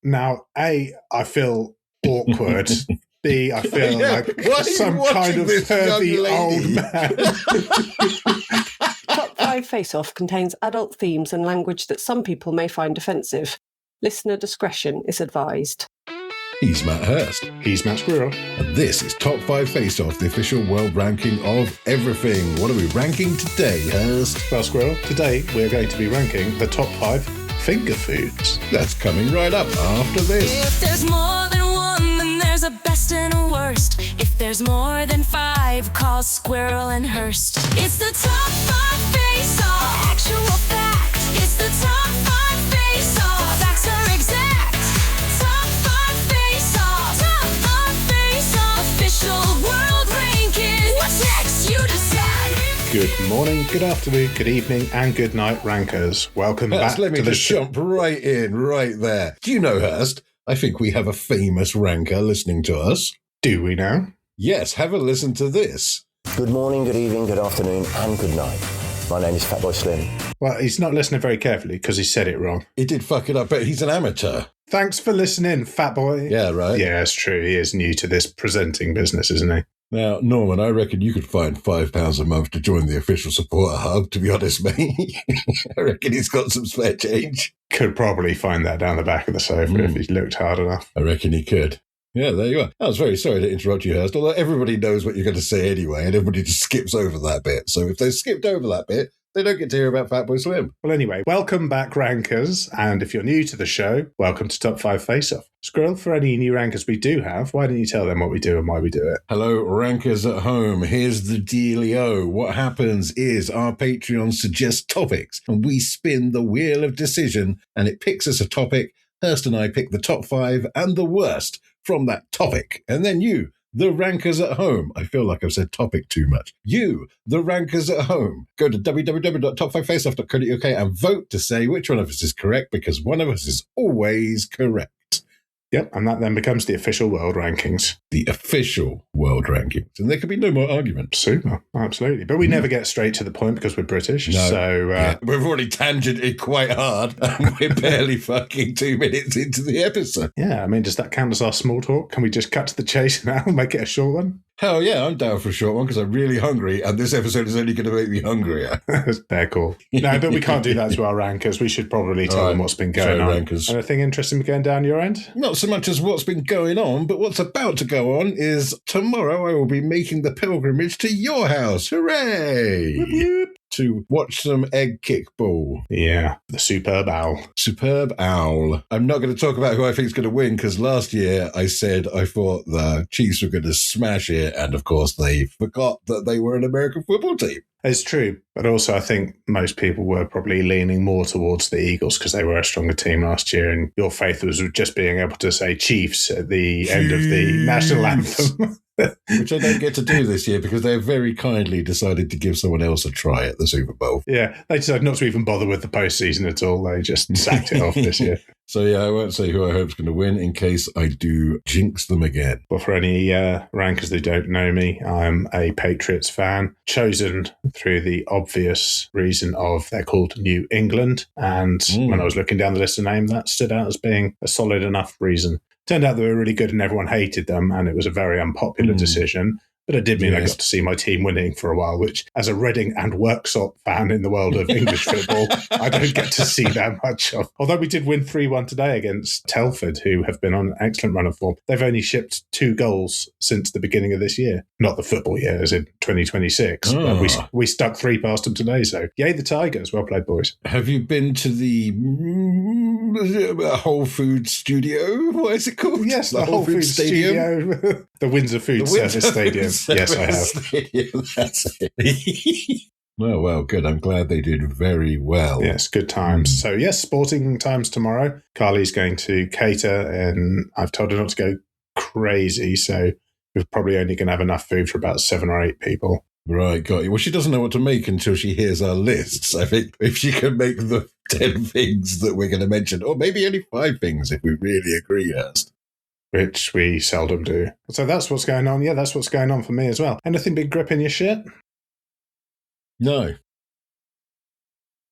Now, A, I feel awkward. B, I feel like some kind of pervy old man. Top 5 Face-Off contains adult themes and language that some people may find offensive. Listener discretion is advised. He's Matt Hurst. He's Matt Squirrell. And this is Top 5 Face-Off, the official world ranking of everything. What are we ranking today, Hurst? Well, Squirrel, today we're going to be ranking the top 5 finger foods. That's coming right up after this. If there's more than one, then there's a best and a worst. If there's more than 5, call Squirrell and Hurst. It's the top 5 Face-Off. Actual fact. It's the top 5 Face-Off. Facts are exact. Top 5 Face-Off. Top 5 Face-Off. Official world ranking. What's next? You decide. Good morning, good afternoon, good evening, and good night, rankers. Welcome back Let me to the just jump right in, right there. Do you know, Hurst, I think we have a famous ranker listening to us. Do we now? Yes, have a listen to this. Good morning, good evening, good afternoon, and good night. My name is Fatboy Slim. Well, he's not listening very carefully because he said it wrong. He did fuck it up, but he's an amateur. Thanks for listening, fat boy. Yeah, right? Yeah, it's true. He is new to this presenting business, isn't he? Now, Norman, I reckon you could find £5 a month to join the official supporter hub, to be honest, mate. I reckon he's got some spare change. Could probably find that down the back of the sofa if he looked hard enough. I reckon he could. Yeah, there you are. I was very sorry to interrupt you, Hurst, although everybody knows what you're going to say anyway, and everybody just skips over that bit. So if they skipped over that bit, they don't get to hear about Fatboy Slim. Well, anyway, welcome back, rankers. And if you're new to the show, welcome to Top 5 Face-Off. Squirrel, for any new rankers we do have, why don't you tell them what we do and why we do it? Hello, rankers at home. Here's the dealio. What happens is our Patreon suggests topics, and we spin the wheel of decision, and it picks us a topic. Hurst and I pick the top 5 and the worst from that topic. And then you, the rankers at home. I feel like I've said topic too much. You, the rankers at home, go to www.top5faceoff.co.uk and vote to say which one of us is correct, because one of us is always correct. Yep, and that then becomes the official world rankings. The official world rankings. And there can be no more argument. Super, absolutely. But we never get straight to the point because we're British. No. So we've already tangented quite hard, and we're barely fucking 2 minutes into the episode. Yeah, I mean, does that count as our small talk? Can we just cut to the chase now and make it a short one? Hell yeah, I'm down for a short one because I'm really hungry, and this episode is only going to make me hungrier. Fair call. No, but we can't do that to our rankers. We should probably tell them what's been going on. Rankers. Anything interesting going down your end? Not so much as what's been going on, but what's about to go on is tomorrow I will be making the pilgrimage to your house. Hooray! Whoop, whoop. To watch some egg kickball. Yeah, the superb owl. Superb owl. I'm not going to talk about who I think is going to win because last year I said I thought the Chiefs were going to smash it, and of course they forgot that they were an American football team. It's true, but also I think most people were probably leaning more towards the Eagles because they were a stronger team last year, and your faith was just being able to say Chiefs at the end of the national anthem. Which I don't get to do this year because they very kindly decided to give someone else a try at the Super Bowl. Yeah, they decided not to even bother with the postseason at all. They just sacked it off this year. So yeah, I won't say who I hope is going to win in case I do jinx them again. Well, for any rankers that don't know me, I'm a Patriots fan, chosen through the obvious reason of they're called New England. And when I was looking down the list of names, that stood out as being a solid enough reason. Turned out they were really good and everyone hated them, and it was a very unpopular decision. But it did mean I got to see my team winning for a while, which, as a Reading and Worksop fan in the world of English football, I don't get to see that much of. Although we did win 3-1 today against Telford, who have been on an excellent run of form. They've only shipped 2 goals since the beginning of this year. Not the football year, as in 2026. Oh. But we stuck 3 past them today, so yay the Tigers. Well played, boys. Have you been to the Whole Foods Studio? What is it called? Yes, the Whole Foods Stadium. The Windsor Food Service Stadium. Yes, I have. Stadium, that's it. Well, good. I'm glad they did very well. Yes, good times. So, yes, sporting times tomorrow. Carly's going to cater, and I've told her not to go crazy, so we're probably only going to have enough food for about 7 or 8 people. Right, got you. Well, she doesn't know what to make until she hears our lists. I think if she can make the 10 things that we're going to mention, or maybe only 5 things if we really agree, Hurst. Which we seldom do. So that's what's going on. Yeah, that's what's going on for me as well. Anything big grip in your shit? No.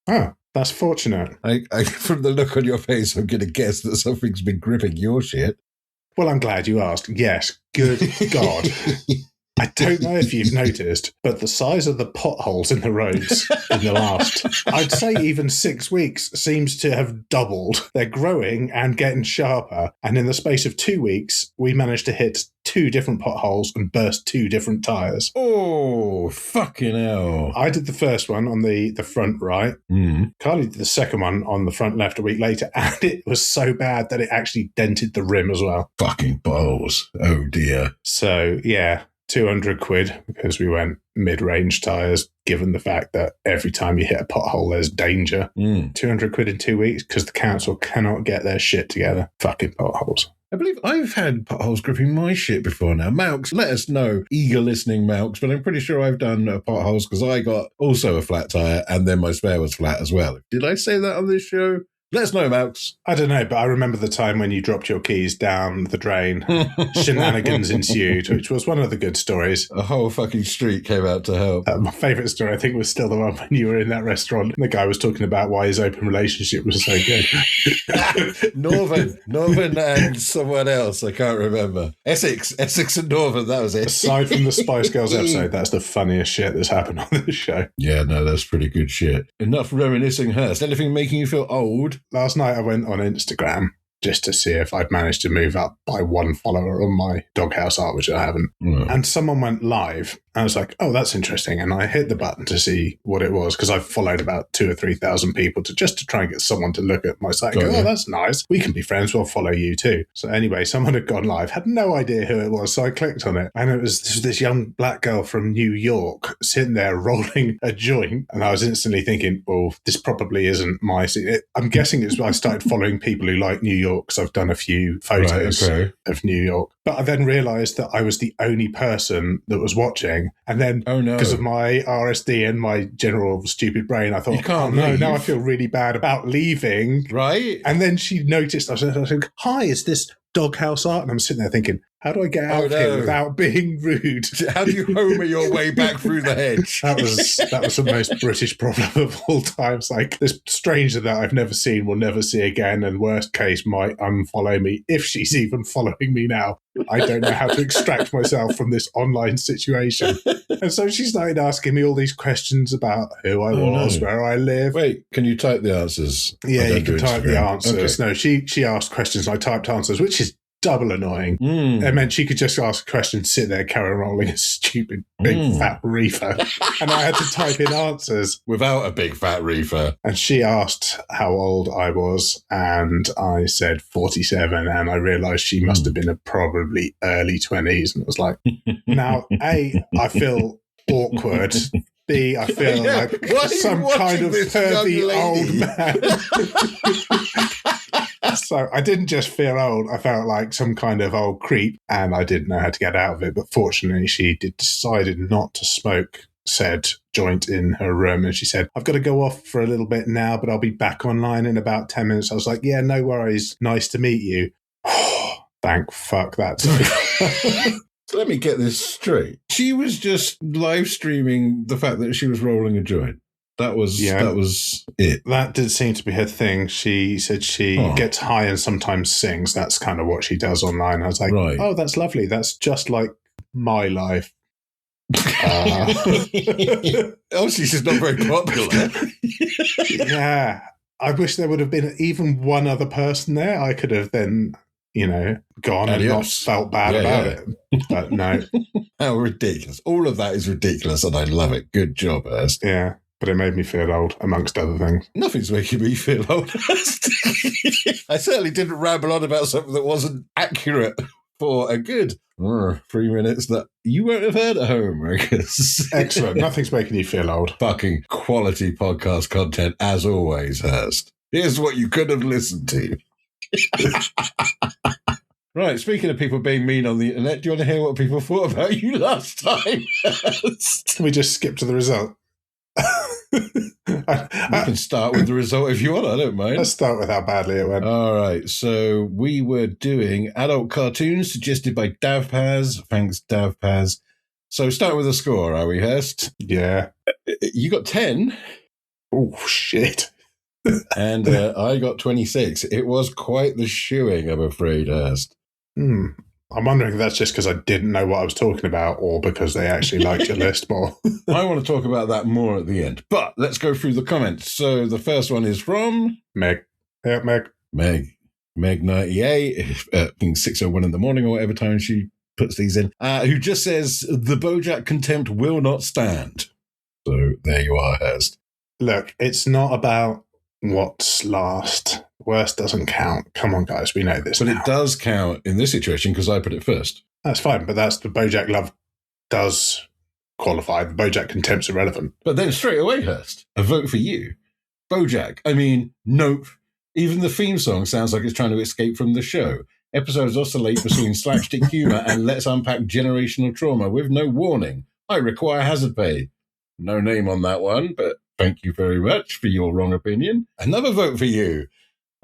Oh, That's fortunate. From the look on your face, I'm going to guess that something's been gripping your shit. Well, I'm glad you asked. Yes, good God. I don't know if you've noticed, but the size of the potholes in the roads in the last, I'd say even 6 weeks, seems to have doubled. They're growing and getting sharper. And in the space of 2 weeks, we managed to hit 2 different potholes and burst 2 different tyres. Oh, fucking hell. I did the first one on the front right. Carly did the second one on the front left a week later, and it was so bad that it actually dented the rim as well. Fucking balls. Oh, dear. So, yeah. 200 quid because we went mid-range tyres, given the fact that every time you hit a pothole, there's danger. 200 quid in 2 weeks because the council cannot get their shit together. Fucking potholes. I believe I've had potholes gripping my shit before now. Malks, let us know, eager listening Malks, but I'm pretty sure I've done potholes because I got also a flat tyre and then my spare was flat as well. Did I say that on this show? Let us know, Malks. I don't know, but I remember the time when you dropped your keys down the drain. Shenanigans ensued, which was one of the good stories. A whole fucking street came out to help. My favourite story, I think, was still the one when you were in that restaurant and the guy was talking about why his open relationship was so good. Northern and someone else, I can't remember. Essex and Northern, that was it. Aside from the Spice Girls episode, that's the funniest shit that's happened on this show. Yeah, no, that's pretty good shit. Enough reminiscing, Hurst. Anything making you feel old? Last night I went on Instagram just to see if I'd managed to move up by 1 follower on my doghouse art, which I haven't. And someone went live. I was like, oh, that's interesting. And I hit the button to see what it was because I've followed about 2,000 or 3,000 people to try and get someone to look at my site and go, oh, that's nice. We can be friends. We'll follow you too. So anyway, someone had gone live, had no idea who it was. So I clicked on it and it was this young black girl from New York sitting there rolling a joint. And I was instantly thinking, well, this probably isn't my scene. I'm guessing it's I started following people who like New York because I've done a few photos of New York. But I then realised that I was the only person that was watching. And then, because of my RSD and my general stupid brain, I thought, now I feel really bad about leaving. Right. And then she noticed, I was like, hi, is this doghouse art? And I'm sitting there thinking, how do I get out of here without being rude? How do you homer your way back through the hedge? That was the most British problem of all time. It's like this stranger that I've never seen, will never see again, and worst case might unfollow me if she's even following me now. I don't know how to extract myself from this online situation. And so she started asking me all these questions about who I was, where I live. Wait, can you type the answers? Yeah, you can type the answers. Okay. No, she asked questions and I typed answers, which is double annoying. It meant she could just ask a question, sit there, carry on rolling a stupid big fat reefer. And I had to type in answers. Without a big fat reefer. And she asked how old I was, and I said 47, and I realised she must have been probably early 20s. And it was like, now, A, I feel awkward. B, I feel like some kind of pervy old man. So I didn't just feel old, I felt like some kind of old creep, and I didn't know how to get out of it. But fortunately, she decided not to smoke said joint in her room, and she said, I've got to go off for a little bit now, but I'll be back online in about 10 minutes. I was like, yeah, no worries. Nice to meet you. Thank fuck that's So let me get this straight. She was just live streaming the fact that she was rolling a joint. That was it. That did seem to be her thing. She said she gets high and sometimes sings. That's kind of what she does online. I was like, oh, that's lovely. That's just like my life. Obviously, she's not very popular. Yeah. I wish there would have been even one other person there. I could have then, gone and not felt bad about it. But no. How ridiculous. All of that is ridiculous, and I love it. Good job, Hurst. Yeah. But it made me feel old, amongst other things. Nothing's making me feel old. I certainly didn't ramble on about something that wasn't accurate for a good 3 minutes that you won't have heard at home, Marcus. Excellent. Nothing's making you feel old. Fucking quality podcast content, as always, Hurst. Here's what you could have listened to. Right, speaking of people being mean on the internet, do you want to hear what people thought about you last time? Can we just skip to the result? You can start with the result if you want, I don't mind. Let's start with how badly it went. All right, so we were doing adult cartoons suggested by Davpaz. Thanks, Davpaz. So start with a score, are we, Hurst? Yeah. You got 10. Oh, shit. And I got 26. It was quite the shoeing, I'm afraid, Hurst. I'm wondering if that's just because I didn't know what I was talking about or because they actually liked your list more. I want to talk about that more at the end. But let's go through the comments. So the first one is from... Meg. Yeah, Meg. Meg98, being 6:01 in the morning or whatever time she puts these in, who just says, the Bojack contempt will not stand. So there you are, Hurst. Look, it's not about what's last. Worst doesn't count. Come on, guys, we know this. But now. It does count in this situation because I put it first. That's fine, but that's the Bojack love does qualify. The Bojack contempt's irrelevant. But then straight away, Hurst, a vote for you. Bojack, I mean, nope. Even the theme song sounds like it's trying to escape from the show. Episodes oscillate between slapstick humour and let's unpack generational trauma with no warning. I require hazard pay. No name on that one, but thank you very much for your wrong opinion. Another vote for you.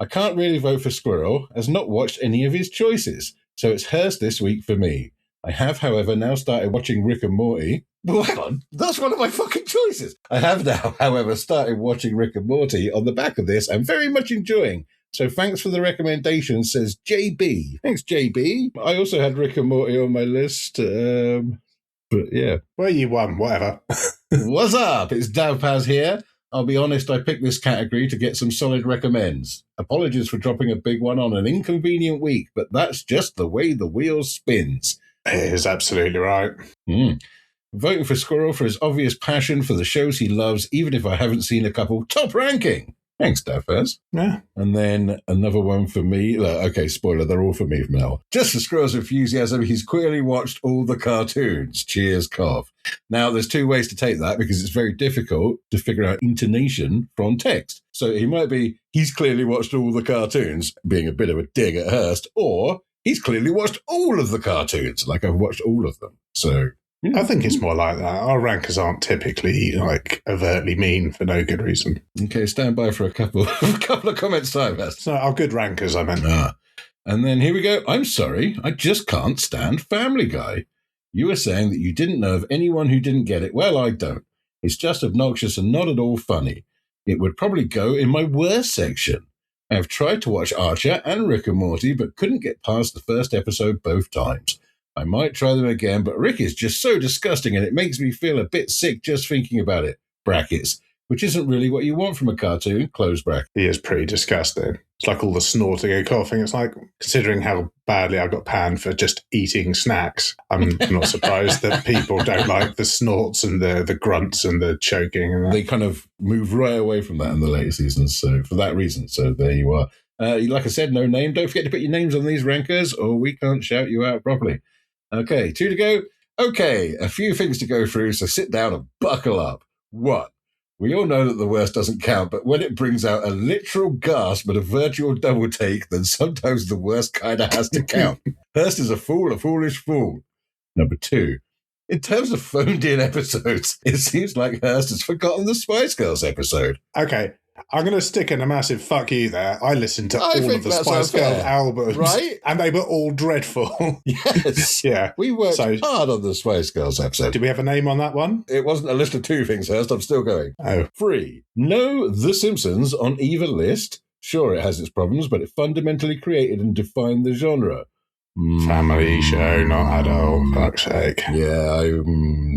I can't really vote for Squirrell, as not watched any of his choices, so it's Hurst this week for me. I have, however, now started watching Rick and Morty. Well, hang on, that's one of my fucking choices. I have now, however, started watching Rick and Morty on the back of this. I'm very much enjoying. So thanks for the recommendation, says JB. Thanks, JB. I also had Rick and Morty on my list, but yeah. Well, you won, whatever. What's up? It's Davpaz here. I'll be honest, I picked this category to get some solid recommends. Apologies for dropping a big one on an inconvenient week, but that's just the way the wheel spins. It is absolutely right. Voting for Squirrell for his obvious passion for the shows he loves, even if I haven't seen a couple. Top ranking! Thanks, Davpaz. Yeah. And then another one for me. Okay, spoiler, they're all for me from now on. Just for Squirrell's enthusiasm, he's clearly watched all the cartoons. Cheers, cough. Now, there's two ways to take that because it's very difficult to figure out intonation from text. So he might be, he's clearly watched all the cartoons, being a bit of a dig at Hurst, or he's clearly watched all of the cartoons, like I've watched all of them. So... I think it's more like that. Our rankers aren't typically like overtly mean for no good reason. Okay, stand by for a couple of comments time. So our good rankers, I meant. And then here we go. I'm sorry, I just can't stand Family Guy. You were saying that you didn't know of anyone who didn't get it. Well, I don't. It's just obnoxious and not at all funny. It would probably go in my worst section. I have tried to watch Archer and Rick and Morty, but couldn't get past the first episode both times. I might try them again, but Rick is just so disgusting and it makes me feel a bit sick just thinking about it. Brackets. Which isn't really what you want from a cartoon. Close bracket. He is pretty disgusting. It's like all the snorting and coughing. It's like, considering how badly I got panned for just eating snacks, I'm not surprised that people don't like the snorts and the grunts and the choking. And that. They kind of move right away from that in the later seasons, so for that reason. So there you are. Like I said, no name. Don't forget to put your names on these rankers or we can't shout you out properly. Okay, 2 to go. Okay, a few things to go through, so sit down and buckle up. 1. We all know that the worst doesn't count, but when it brings out a literal gasp and a virtual double take, then sometimes the worst kind of has to count. Hurst is a fool, a foolish fool. Number 2. In terms of phoned-in episodes, it seems like Hurst has forgotten the Spice Girls episode. Okay, I'm going to stick in a massive fuck you there. I listened to all of the Spice Girls albums, right? And they were all dreadful. Yes. Yeah. We worked hard on the Spice Girls episode. Did we have a name on that one? It wasn't a list of 2 things, Hurst. I'm still going. Oh. 3. No The Simpsons on either list. Sure, it has its problems, but it fundamentally created and defined the genre. Family show, not adult. Fuck's sake. Yeah,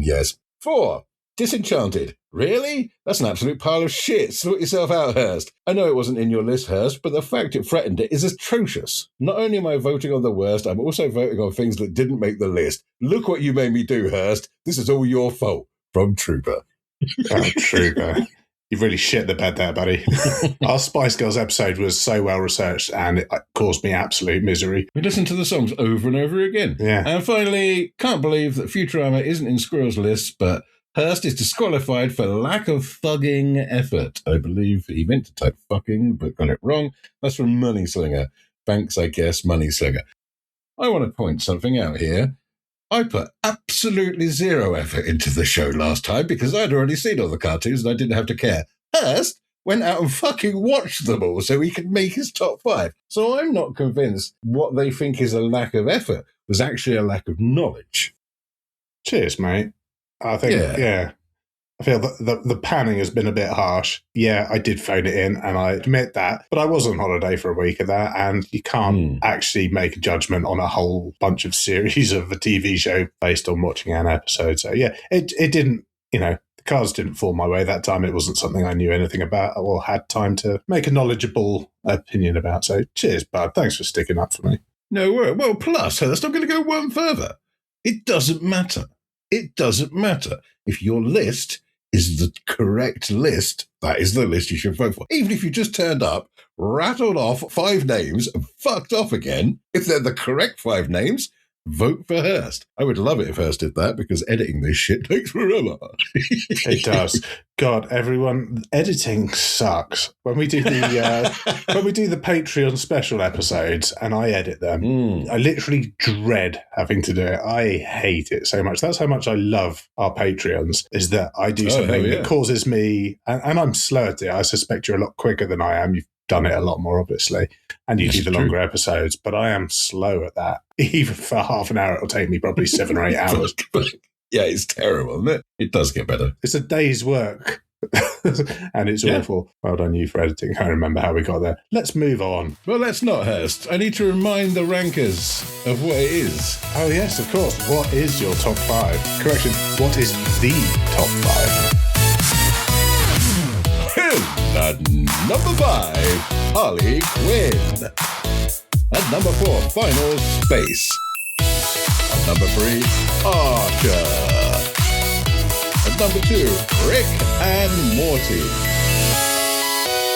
yes. 4. Disenchanted. Really? That's an absolute pile of shit. Sort yourself out, Hurst. I know it wasn't in your list, Hurst, but the fact it threatened it is atrocious. Not only am I voting on the worst, I'm also voting on things that didn't make the list. Look what you made me do, Hurst. This is all your fault. From Trooper. Oh, Trooper. You've really shit the bed there, buddy. Our Spice Girls episode was so well researched and it caused me absolute misery. We listened to the songs over and over again. Yeah. And finally, can't believe that Futurama isn't in Squirrel's list, but Hurst is disqualified for lack of thugging effort. I believe he meant to type fucking, but got it wrong. That's from Money Slinger. Thanks, I guess, Money Slinger. I want to point something out here. I put absolutely 0 effort into the show last time because I'd already seen all the cartoons and I didn't have to care. Hurst went out and fucking watched them all so he could make his top 5. So I'm not convinced what they think is a lack of effort was actually a lack of knowledge. Cheers, mate. I think, yeah. I feel that the panning has been a bit harsh. Yeah, I did phone it in, and I admit that. But I was on holiday for a week of that, and you can't actually make a judgment on a whole bunch of series of a TV show based on watching an episode. So yeah, it didn't, the cards didn't fall my way that time. It wasn't something I knew anything about or had time to make a knowledgeable opinion about. So cheers, bud. Thanks for sticking up for me. No worry. Well, plus, Hurst, I'm going to go one further. It doesn't matter. It doesn't matter. If your list is the correct list, that is the list you should vote for. Even if you just turned up, rattled off 5 names, and fucked off again, if they're the correct 5 names, vote for Hurst. I would love it if Hurst did that, because editing this shit takes forever. It does. God, everyone, editing sucks. When we do the Patreon special episodes and I edit them, I literally dread having to do it. I hate it so much. That's how much I love our Patreons, is that I do something that causes me, and I'm slow at it. I suspect you're a lot quicker than I am. You've done it a lot more, obviously, and you do the longer episodes, but I am slow at that. Even for half an hour, it'll take me probably 7 or 8 hours. Yeah, it's terrible, isn't it? It does get better. It's a day's work. And it's awful. Well done you for editing. I can't remember how we got there. Let's move on. Well, let's not, Hurst. I need to remind the rankers of what it is. Oh, yes, of course. What is your top 5? Correction, what is the top 5? At number 5, Harley Quinn. At number 4, Final Space. At number 3, Archer. At number 2, Rick and Morty.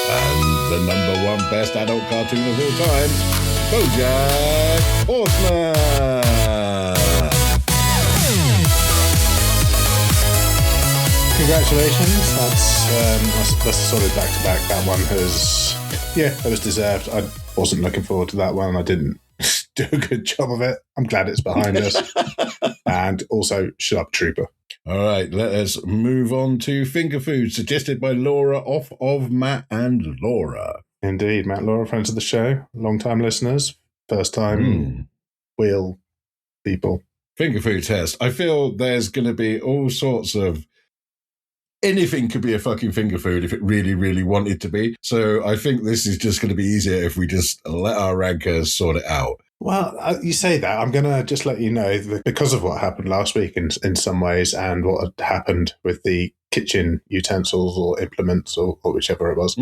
And the number 1 best adult cartoon of all time, BoJack Horseman. Congratulations. That's a solid back-to-back. That one that was deserved. I wasn't looking forward to that one, and I didn't do a good job of it. I'm glad it's behind us. And also, shut up, Trooper. All right, let us move on to finger food, suggested by Laura, off of Matt and Laura. Indeed, Matt and Laura, friends of the show, long-time listeners, first-time wheel people. Finger food test. I feel there's going to be all sorts of... Anything could be a fucking finger food if it really, really wanted to be. So I think this is just going to be easier if we just let our rankers sort it out. Well, you say that. I'm going to just let you know that because of what happened last week in some ways, and what had happened with the kitchen utensils or implements or whichever it was,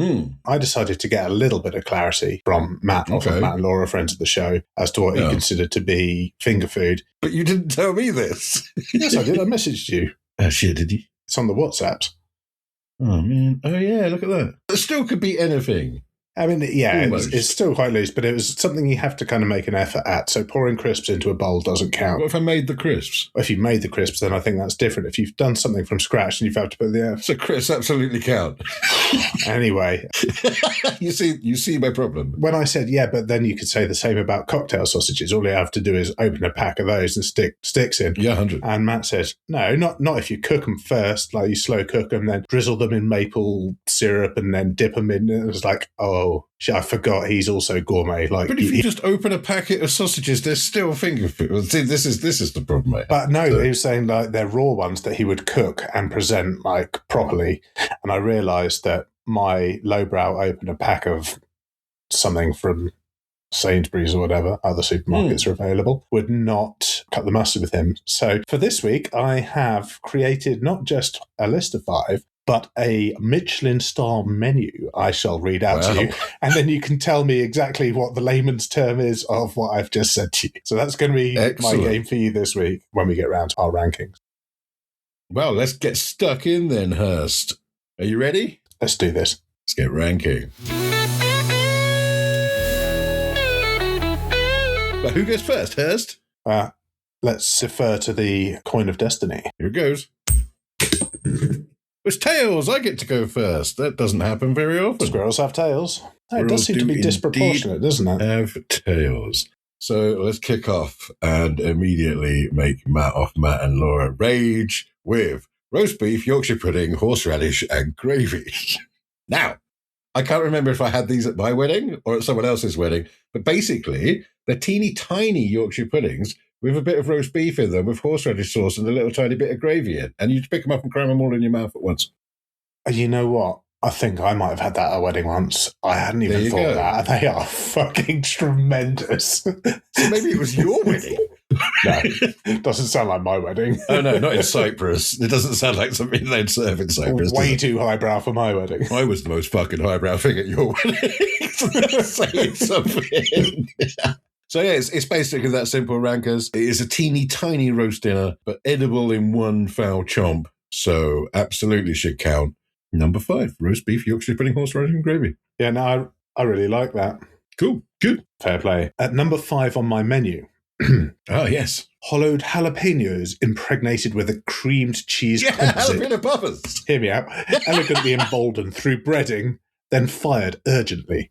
I decided to get a little bit of clarity from Matt, from Matt and Laura, friends of the show, as to what he considered to be finger food. But you didn't tell me this. Yes, I did. I messaged you. Oh, shit, did you? It's on the WhatsApp. Oh, man. Oh, yeah, look at that. It still could be anything. I mean, yeah, it's still quite loose, but it was something you have to kind of make an effort at. So pouring crisps into a bowl doesn't count. What if I made the crisps? If you made the crisps, then I think that's different. If you've done something from scratch and you've had to put the... So crisps absolutely count. Anyway. You see my problem. When I said, yeah, but then you could say the same about cocktail sausages. All you have to do is open a pack of those and stick sticks in. Yeah, 100. And Matt says, no, not if you cook them first, like you slow cook them, then drizzle them in maple syrup and then dip them in. And it was like, oh... I forgot he's also gourmet. Like, but if you just open a packet of sausages, there's still finger food. See, this is the problem, mate. But no, he was saying like they're raw ones that he would cook and present like properly. And I realised that my lowbrow open a pack of something from Sainsbury's or whatever, other supermarkets are available, would not cut the mustard with him. So for this week, I have created not just a list of 5, but a Michelin star menu I shall read out to you. And then you can tell me exactly what the layman's term is of what I've just said to you. So that's going to be my game for you this week when we get around to our rankings. Well, let's get stuck in then, Hurst. Are you ready? Let's do this. Let's get ranking. But who goes first, Hurst? Let's defer to the coin of destiny. Here it goes. It's tails. I get to go first. That doesn't happen very often. Squirrels have tails. It does seem to be disproportionate, doesn't it? Have tails. So let's kick off and immediately make Matt and Laura rage with roast beef, Yorkshire pudding, horseradish, and gravy. Now, I can't remember if I had these at my wedding or at someone else's wedding, but basically, they're teeny tiny Yorkshire puddings with a bit of roast beef in them, with horseradish sauce and a little tiny bit of gravy in. And you just pick them up and cram them all in your mouth at once. You know what? I think I might have had that at a wedding once. I hadn't even thought of that. They are fucking tremendous. So maybe it was your wedding. No, it doesn't sound like my wedding. Oh, no, not in Cyprus. It doesn't sound like something they'd serve in Cyprus. Way too highbrow for my wedding. I was the most fucking highbrow thing at your wedding. Saying something. So, yeah, it's basically that simple, Rankers. It is a teeny tiny roast dinner, but edible in one foul chomp. So, absolutely should count. Number 5, roast beef, Yorkshire pudding, horseradish and gravy. Yeah, no, I really like that. Cool, good. Fair play. At number 5 on my menu. Yes. Hollowed jalapenos impregnated with a creamed cheese composite. Jalapeno poppers. Hear me out. Elegantly emboldened through breading, then fired urgently.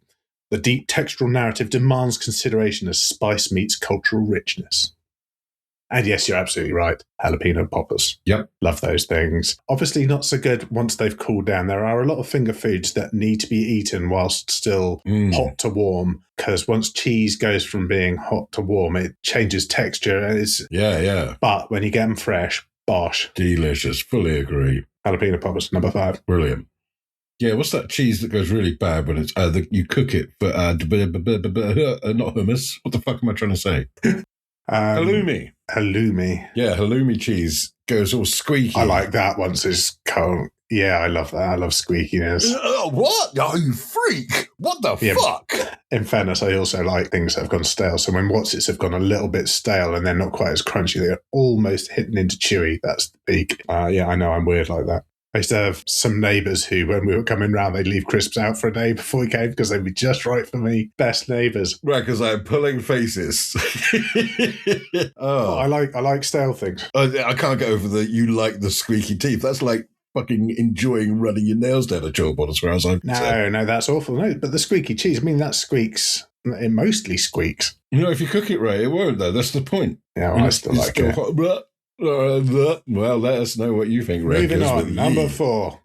The deep textural narrative demands consideration as spice meets cultural richness. And yes, you're absolutely right. Jalapeno poppers. Yep. Love those things. Obviously not so good once they've cooled down. There are a lot of finger foods that need to be eaten whilst still hot to warm, because once cheese goes from being hot to warm, it changes texture. Yeah. But when you get them fresh, bosh. Delicious. Fully agree. Jalapeno poppers, number 5. Brilliant. Yeah, what's that cheese that goes really bad when it's you cook it for not hummus? What the fuck am I trying to say? Halloumi. Halloumi. Yeah, halloumi cheese goes all squeaky. I like that once it's cold. Yeah, I love that. I love squeakiness. What? Oh, you freak. What the fuck? In fairness, I also like things that have gone stale. So when Wotsits have gone a little bit stale and they're not quite as crunchy, they're almost hitting into chewy. That's the peak. Yeah, I know I'm weird like that. I used to have some neighbours who, when we were coming round, they'd leave crisps out for a day before we came because they'd be just right for me. Best neighbours. Right, because I'm pulling faces. I like stale things. I can't get over you like the squeaky teeth. That's like fucking enjoying running your nails down a chalkboard as far as I'm concerned. No, that's awful. No, but the squeaky cheese, I mean, that squeaks. It mostly squeaks. You know, if you cook it right, it won't, though. That's the point. Yeah, well, I still like it. Well, let us know what you think, Red. Moving on, number 4.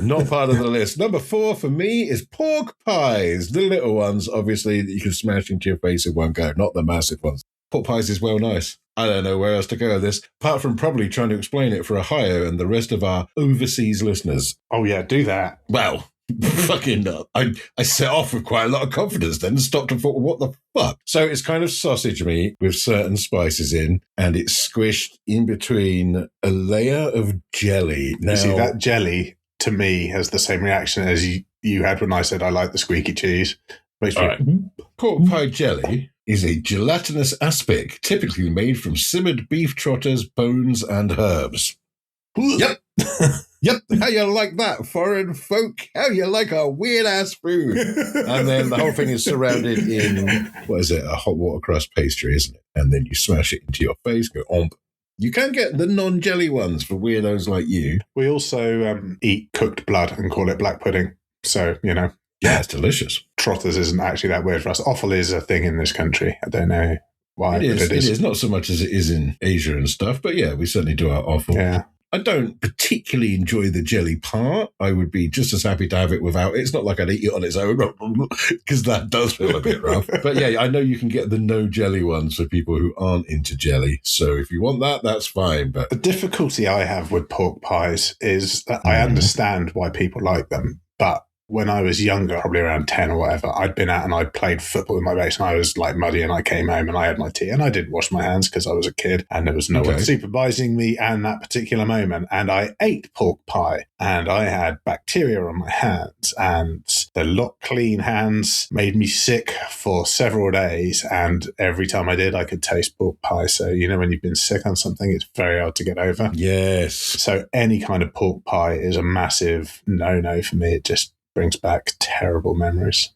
Not part of the list. Number 4 for me is pork pies. The little ones, obviously, that you can smash into your face in one go, not the massive ones. Pork pies is well nice. I don't know where else to go with this, apart from probably trying to explain it for Ohio and the rest of our overseas listeners. Oh, yeah, do that. Well, fucking I set off with quite a lot of confidence then and stopped and thought, what the fuck? So it's kind of sausage meat with certain spices in, and it's squished in between a layer of jelly. Now, you see, that jelly, to me, has the same reaction as you had when I said I like the squeaky cheese. Right. Pork pie jelly is a gelatinous aspic typically made from simmered beef trotters, bones, and herbs. Yep. Yep. How you like that, foreign folk? How you like a weird-ass food? And then the whole thing is surrounded in, what is it, a hot water crust pastry, isn't it? And then you smash it into your face, go omp. You can get the non-jelly ones for weirdos like you. We also eat cooked blood and call it black pudding. So, you know. Yeah, it's delicious. Trotters isn't actually that weird for us. Offal is a thing in this country. I don't know why. It is. Not so much as it is in Asia and stuff, but yeah, we certainly do our offal. Yeah. I don't particularly enjoy the jelly part. I would be just as happy to have it without it. It's not like I'd eat it on its own, because that does feel a bit rough. But yeah, I know you can get the no jelly ones for people who aren't into jelly. So if you want that, that's fine. But the difficulty I have with pork pies is that I understand why people like them, but when I was younger, probably around 10 or whatever, I'd been out and I'd played football with my mates and I was like muddy, and I came home and I had my tea and I didn't wash my hands because I was a kid and there was no one supervising me at that particular moment. And I ate pork pie and I had bacteria on my hands, and the not clean hands made me sick for several days. And every time I did, I could taste pork pie. So, you know, when you've been sick on something, it's very hard to get over. Yes. So any kind of pork pie is a massive no-no for me. It just brings back terrible memories.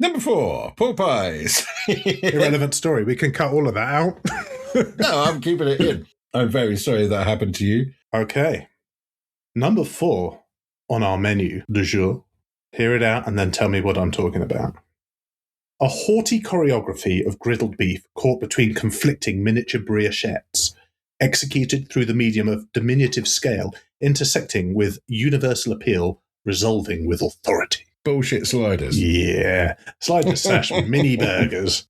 Number 4, pork pies. Irrelevant story. We can cut all of that out. No, I'm keeping it in. I'm very sorry that happened to you. Okay. Number 4 on our menu du jour. Hear it out and then tell me what I'm talking about. A haughty choreography of griddled beef caught between conflicting miniature briochettes, executed through the medium of diminutive scale, intersecting with universal appeal, resolving with authority. Bullshit sliders. Yeah. Sliders / mini burgers.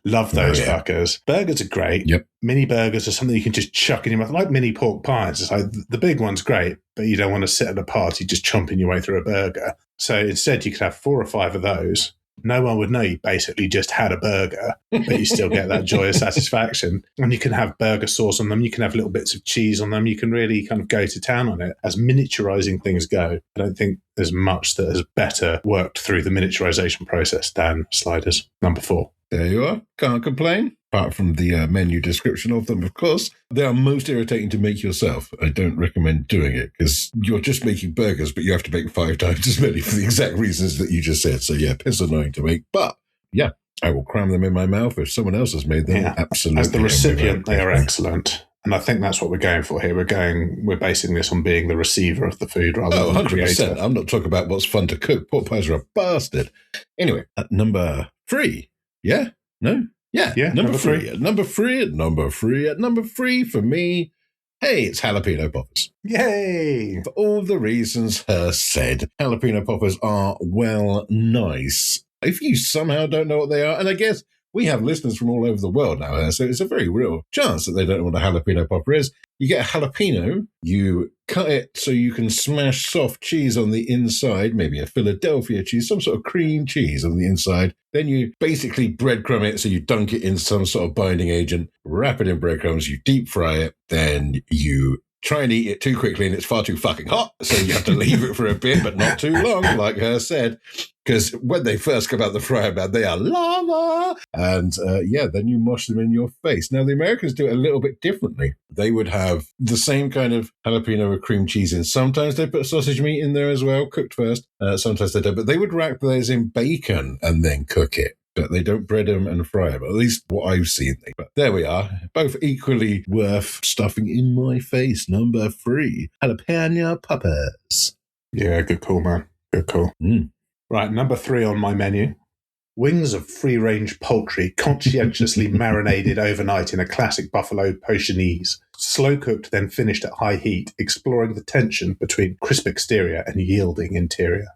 Love those fuckers. Burgers are great. Yep. Mini burgers are something you can just chuck in your mouth, like mini pork pies. It's like the big one's great, but you don't want to sit at a party just chomping your way through a burger. So instead, you could have 4 or 5 of those. No one would know you basically just had a burger, but you still get that joyous satisfaction. And you can have burger sauce on them. You can have little bits of cheese on them. You can really kind of go to town on it. As miniaturizing things go, I don't think there's much that has better worked through the miniaturization process than sliders. Number 4. There you are. Can't complain. Apart from the menu description of them, of course. They are most irritating to make yourself. I don't recommend doing it because you're just making burgers, but you have to make 5 times as many for the exact reasons that you just said. So, yeah, piss annoying to make. But, yeah, I will cram them in my mouth if someone else has made them. Yeah. Absolutely. As the recipient, they are excellent. And I think that's what we're going for here. We're basing this on being the receiver of the food rather than the 100%. creator. I'm not talking about what's fun to cook. Pork pies are a bastard. Anyway, at number 3. Yeah? No? Yeah, number 3. At number 3 for me, hey, it's jalapeno poppers. Yay! For all the reasons Hurst said, jalapeno poppers are, well, nice. If you somehow don't know what they are, and I guess we have listeners from all over the world now, so it's a very real chance that they don't know what a jalapeno popper is. You get a jalapeno, you cut it so you can smash soft cheese on the inside, maybe a Philadelphia cheese, some sort of cream cheese on the inside. Then you basically breadcrumb it, so you dunk it in some sort of binding agent, wrap it in breadcrumbs, you deep fry it, then you try and eat it too quickly and it's far too fucking hot, so you have to leave it for a bit, but not too long, like Hurst said, because when they first come out the fryer pan, they are lava, and then you mush them in your face. Now, the Americans do it a little bit differently. They would have the same kind of jalapeno with cream cheese in. Sometimes they put sausage meat in there as well, cooked first. Sometimes they don't, but they would wrap those in bacon and then cook it. But they don't bread them and fry them, at least what I've seen. But there we are, both equally worth stuffing in my face. Number 3, jalapeno poppers. Yeah, good call, man. Good call. Right, number 3 on my menu. Wings of free-range poultry conscientiously marinated overnight in a classic buffalo pochonese. Slow-cooked, then finished at high heat, exploring the tension between crisp exterior and yielding interior.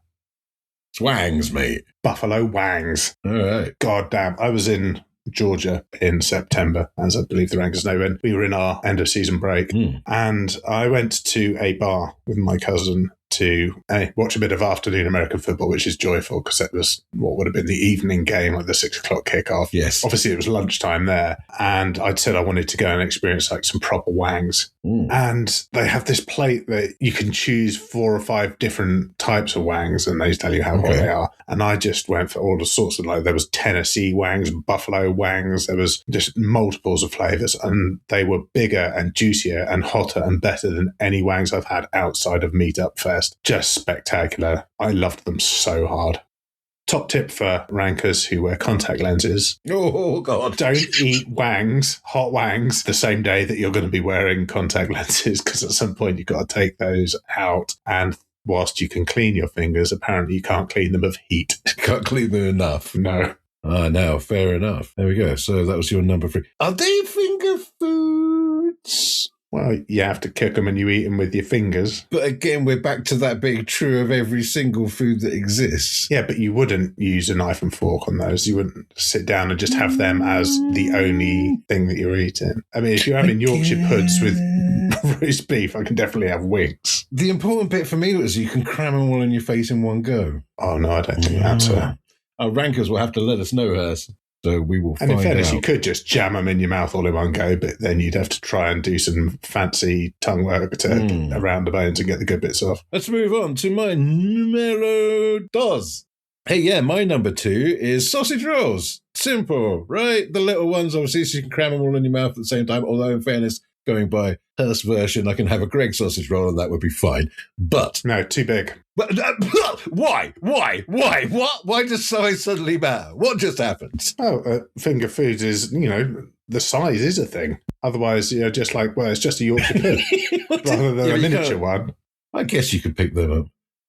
It's wangs, mate. Buffalo wangs. All right. God damn. I was in Georgia in September, as I believe the Rankers know, when we were in our end-of-season break. And I went to a bar with my cousin to watch a bit of afternoon American football, which is joyful because it was what would have been the evening game, like the 6 o'clock kickoff. Yes. Obviously, it was lunchtime there. And I'd said I wanted to go and experience like some proper wangs. And they have this plate that you can choose 4 or 5 different types of wangs, and they tell you how good they are. And I just went for all the sorts of, like, there was Tennessee wangs, buffalo wangs, there was just multiples of flavors, and they were bigger and juicier and hotter and better than any wangs I've had outside of Meetup Fest. Just spectacular. I loved them so hard. Top tip for rankers who wear contact lenses. Oh, God. Don't eat wangs, hot wangs, the same day that you're going to be wearing contact lenses, because at some point you've got to take those out. And whilst you can clean your fingers, apparently you can't clean them of heat. You can't clean them enough. No. No, fair enough. There we go. So that was your number 3. Are they finger foods? Well, you have to cook them and you eat them with your fingers. But again, we're back to that being true of every single food that exists. Yeah, but you wouldn't use a knife and fork on those. You wouldn't sit down and just have them as the only thing that you're eating. I mean, if you're having Yorkshire puds with roast beef, I can definitely have wings. The important bit for me was you can cram them all in your face in one go. Oh, no, I don't think that's it. Our rankers will have to let us know, Hurst. So we will find out. And in fairness, you could just jam them in your mouth all in one go, but then you'd have to try and do some fancy tongue work to around the bones and get the good bits off. Let's move on to my numero 2. Hey, yeah, my number 2 is sausage rolls. Simple, right? The little ones, obviously, so you can cram them all in your mouth at the same time. Although, in fairness, going by Hurst's version, I can have a Greg sausage roll and that would be fine. But... No, too big. But, why? What? Why does size suddenly matter? What just happened? Oh, finger foods is, the size is a thing. Otherwise, just like, well, it's just a Yorkshire pud rather than a miniature one. I guess you could pick them up.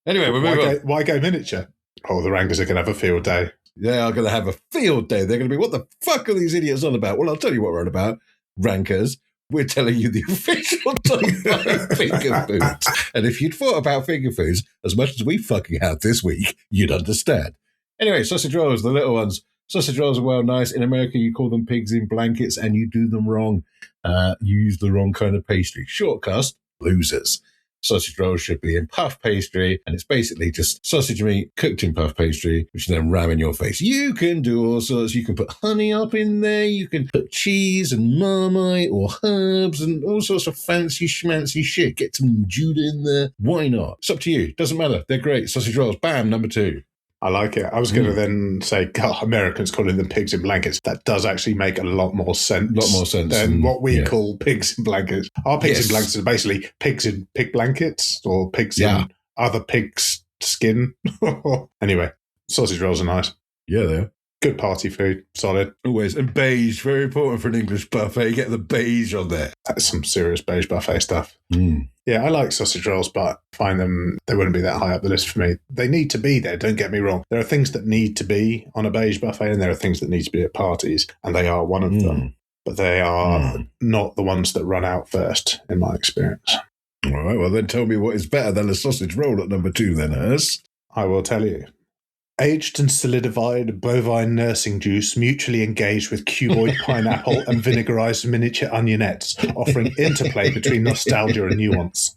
Anyway, we're moving on. Why go miniature? Oh, the Rankers are going to have a field day. They are going to have a field day. They're going to be, what the fuck are these idiots on about? Well, I'll tell you what we're on about, Rankers. We're telling you the official top 5 finger foods. And if you'd thought about finger foods as much as we fucking have this week, you'd understand. Anyway, sausage rolls, the little ones. Sausage rolls are well nice. In America, you call them pigs in blankets, and you do them wrong. You use the wrong kind of pastry. Short cast, losers. Sausage rolls should be in puff pastry, and it's basically just sausage meat cooked in puff pastry, which you then ram in your face. You can do all sorts. You can put honey up in there. You can put cheese and Marmite or herbs and all sorts of fancy schmancy shit. Get some Judah in there. Why not? It's up to you. Doesn't matter. They're great. Sausage rolls. Bam, number 2. I like it. I was going to then say, God, Americans calling them pigs in blankets. That does actually make a lot more sense. Than what we call pigs in blankets. Our pigs in blankets are basically pigs in pig blankets or pigs in other pigs' skin. Anyway, sausage rolls are nice. Yeah, they are. Good party food. Solid. Always. And beige. Very important for an English buffet. You get the beige on there. That's some serious beige buffet stuff. Mm. Yeah, I like sausage rolls, but find them, they wouldn't be that high up the list for me. They need to be there, don't get me wrong. There are things that need to be on a beige buffet, and there are things that need to be at parties, and they are one of them. But they are not the ones that run out first, in my experience. All right, well then tell me what is better than a sausage roll at number 2 then, Hurst. I will tell you. Aged and solidified bovine nursing juice mutually engaged with cuboid pineapple and vinegarized miniature onionettes, offering interplay between nostalgia and nuance.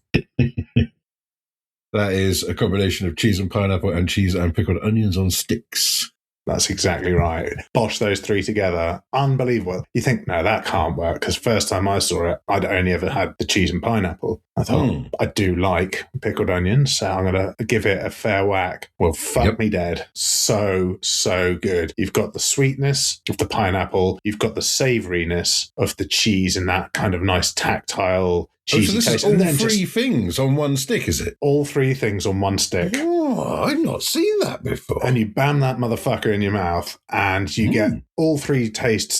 That is a combination of cheese and pineapple and cheese and pickled onions on sticks. That's exactly right. Bosh those 3 together. Unbelievable. You think, no, that can't work, because first time I saw it, I'd only ever had the cheese and pineapple. I thought, I do like pickled onions, so I'm going to give it a fair whack. Well, fuck me dead. So good. You've got the sweetness of the pineapple. You've got the savouriness of the cheese and that kind of nice tactile cheesy so this taste. is all 3 things on one stick, is it? All 3 things on one stick. Oh, I've not seen that before. And you bam that motherfucker in your mouth and you get all 3 tastes.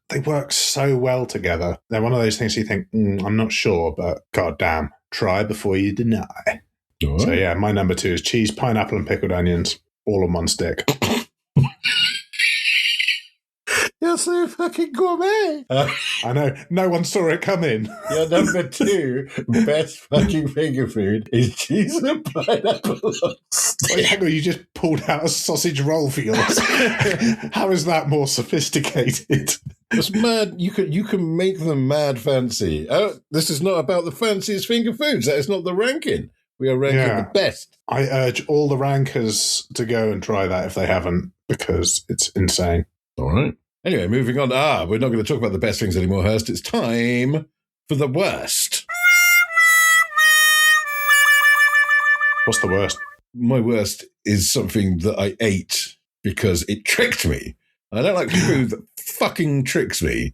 They work so well together. They're one of those things you think, I'm not sure, but goddamn, try before you deny. Right. So yeah, my number 2 is cheese, pineapple and pickled onions, all on one stick. You're so fucking gourmet. I know. No one saw it coming. Your number 2 best fucking finger food is cheese and pineapple on stick. Wait, hang on, you just pulled out a sausage roll for yours. How is that more sophisticated? It's mad. You can make them mad fancy. This is not about the fanciest finger foods. That is not the ranking. We are ranking the best. I urge all the rankers to go and try that if they haven't, because it's insane. All right. Anyway, moving on. We're not going to talk about the best things anymore, Hurst. It's time for the worst. What's the worst? My worst is something that I ate because it tricked me. I don't like food that fucking tricks me.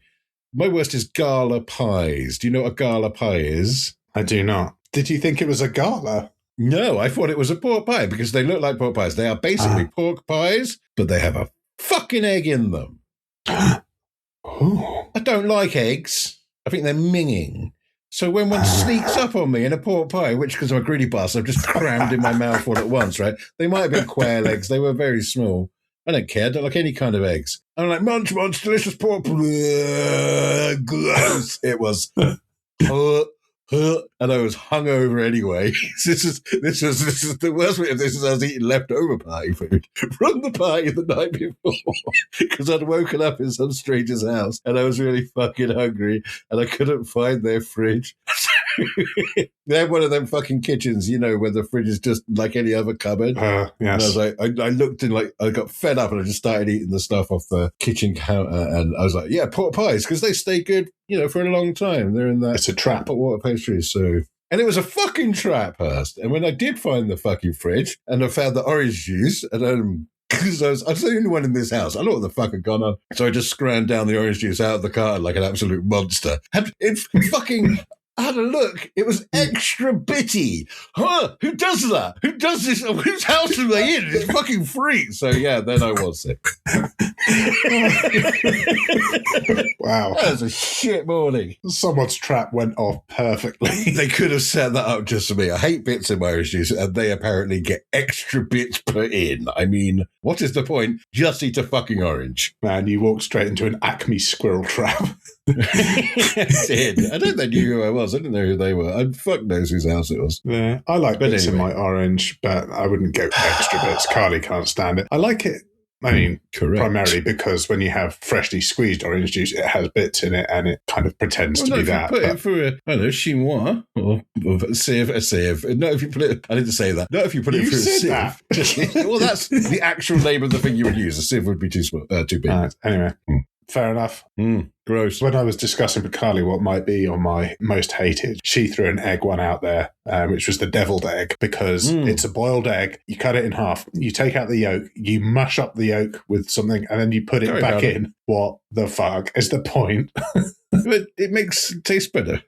My worst is gala pies. Do you know what a gala pie is? I do not. Did you think it was a gala? No, I thought it was a pork pie because they look like pork pies. They are basically pork pies, but they have a fucking egg in them. Oh. I don't like eggs. I think they're minging. So when one sneaks up on me in a pork pie, which because I'm a greedy bastard, I've just crammed in my mouth all at once, right? They might have been quail eggs. They were very small. I don't care. I don't like any kind of eggs. I'm like, munch, delicious pork. Gross. It was. And I was hungover anyway. This is the worst bit of this is I was eating leftover party food from the party the night before because I'd woken up in some stranger's house and I was really fucking hungry and I couldn't find their fridge. They have one of them fucking kitchens, you know, where the fridge is just like any other cupboard. Yes. And I was like, I looked in, like, I got fed up and I just started eating the stuff off the kitchen counter. And I was like, yeah, pork pies, because they stay good, you know, for a long time. They're in that. It's a trap. Hot water pastries. So, and it was a fucking trap, Hurst. And when I did find the fucking fridge and I found the orange juice, and because I was the only one in this house. I don't know what the fuck had gone on. So I just scrammed down the orange juice out of the carton like an absolute monster. And it fucking... I had a look. It was extra bitty. Huh? Who does that? Who does this? Whose house are they in? It's fucking free. So, yeah, then I was sick. Wow. That was a shit morning. Someone's trap went off perfectly. They could have set that up just for me. I hate bits in my orange juice, and they apparently get extra bits put in. I mean, what is the point? Just eat a fucking orange. Man, you walked straight into an Acme squirrel trap. I did. I don't know who I was. I didn't know who they were. Fuck knows whose house it was. Yeah, I like bits anyway. in my orange, but I wouldn't go extra bits. Carly can't stand it. I like it I mean, correct. primarily because when you have freshly squeezed orange juice, it has bits in it and it kind of pretends to be that. Put it through I don't know, chinois or a sieve. No, if you put it, I didn't say that. No, if you put it through a sieve. That. Well, that's the actual name of the thing you would use. A sieve would be too small, too big. Anyway. Fair enough. Gross. When I was discussing with Carly what might be on my most hated, she threw an egg one out there, which was the deviled egg, because it's a boiled egg. You cut it in half. You take out the yolk. You mush up the yolk with something, and then you put it back in. What the fuck is the point? But it makes it taste better.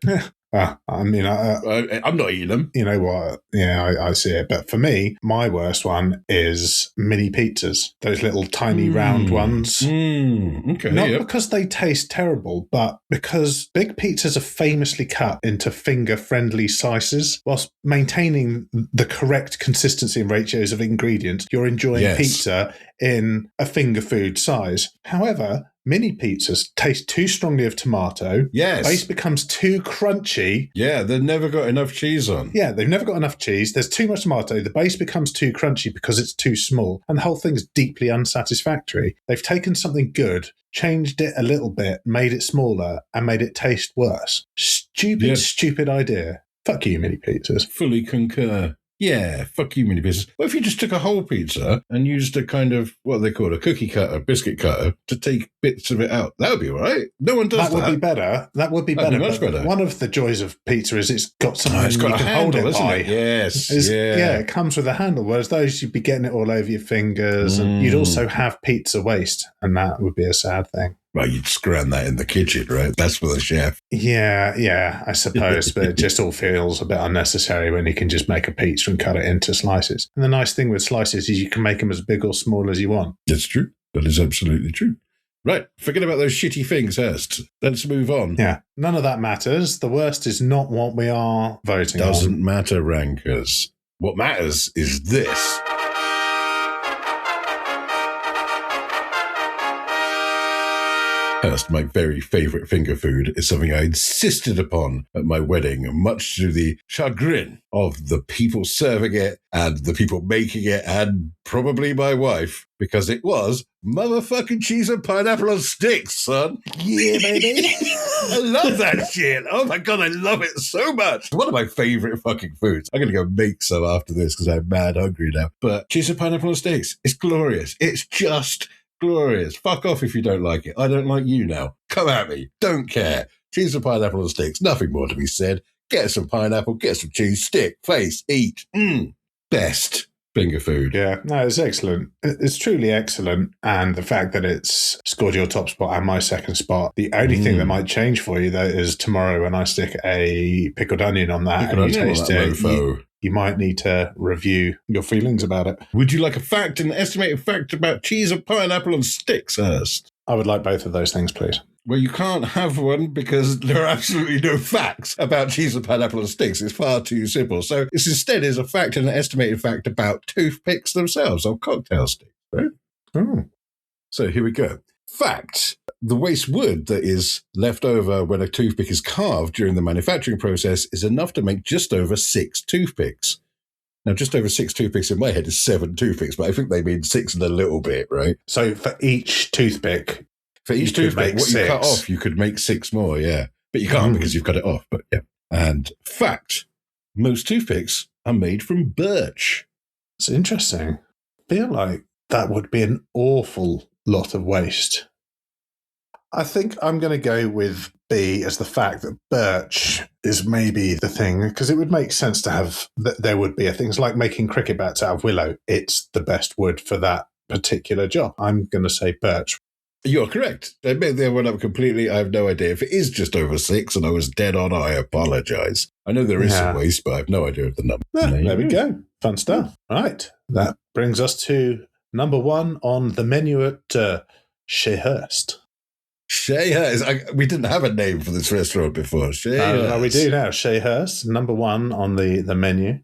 I mean, I'm not eating them. You know what? Yeah, I see it. But for me, my worst one is mini pizzas. Those little tiny round ones. Okay. Not because they taste terrible, but because big pizzas are famously cut into finger-friendly slices. Whilst maintaining the correct consistency and ratios of ingredients, you're enjoying pizza in a finger food size. However, mini pizzas taste too strongly of tomato. Yes. Base becomes too crunchy. Yeah, they've never got enough cheese on. Yeah, they've never got enough cheese. There's too much tomato. The base becomes too crunchy because it's too small. And the whole thing's deeply unsatisfactory. They've taken something good, changed it a little bit, made it smaller, and made it taste worse. Stupid idea. Fuck you, mini pizzas. Fully concur. Yeah, fuck you, mini pizzas. What if you just took a whole pizza and used a kind of, what they call a cookie cutter, biscuit cutter, to take bits of it out? That would be all right. No one does that. That would be better. That'd be much better. One of the joys of pizza is it's got something it's got you a can handle, hold it isn't by. it? Yes. Yeah, it comes with a handle, whereas those, you'd be getting it all over your fingers, and you'd also have pizza waste, and that would be a sad thing. Well, you'd scram that in the kitchen, right? That's for the chef. Yeah, I suppose. But it just all feels a bit unnecessary when you can just make a pizza and cut it into slices. And the nice thing with slices is you can make them as big or small as you want. That's true. That is absolutely true. Right, forget about those shitty things, Hurst. Let's move on. Yeah, none of that matters. The worst is not what we are voting on. Doesn't matter, rankers. What matters is this. Hurst, my very favourite finger food, is something I insisted upon at my wedding, much to the chagrin of the people serving it and the people making it and probably my wife, because it was motherfucking cheese and pineapple on sticks, son. Yeah, baby. I love that shit. Oh my God, I love it so much. One of my favourite fucking foods. I'm going to go make some after this because I'm mad hungry now. But cheese and pineapple on sticks, it's glorious. It's just glorious. Fuck off if you don't like it. I don't like you now. Come at me. Don't care. Cheese and pineapple on sticks. Nothing more to be said. Get some pineapple, get some cheese, stick, face, eat. Best finger food. Yeah, no, it's excellent. It's truly excellent. And the fact that it's scored your top spot and my second spot, the only thing that might change for you, though, is tomorrow when I stick a pickled onion on that and you taste it, you might need to review your feelings about it. Would you like an estimated fact about cheese and pineapple on sticks, Hurst? I would like both of those things, please. Well, you can't have one because there are absolutely no facts about cheese and pineapple on sticks. It's far too simple. So this instead is a fact and an estimated fact about toothpicks themselves or cocktail sticks, right? So here we go. Fact. The waste wood that is left over when a toothpick is carved during the manufacturing process is enough to make just over 6 toothpicks. Now, just over 6 toothpicks in my head is 7 toothpicks, but I think they mean 6 and a little bit, right? So for each toothpick, what you cut off, you could make 6 more, yeah. But you can't because you've cut it off, but yeah. And fact, most toothpicks are made from birch. It's interesting. I feel like that would be an awful lot of waste. I think I'm going to go with B as the fact that birch is maybe the thing, because it would make sense to have, there would be a thing. It's like making cricket bats out of willow. It's the best wood for that particular job. I'm going to say birch. You're correct. They made their one up completely. I have no idea. If it is just over 6 and I was dead on, I apologise. I know there is some waste, but I have no idea of the number. There we go. Fun stuff. Right. That brings us to number 1 on the menu at Chez Hurst. Chez Hurst. We didn't have a name for this restaurant before. Chez Hurst. No, we do now. Chez Hurst, number 1 on the menu.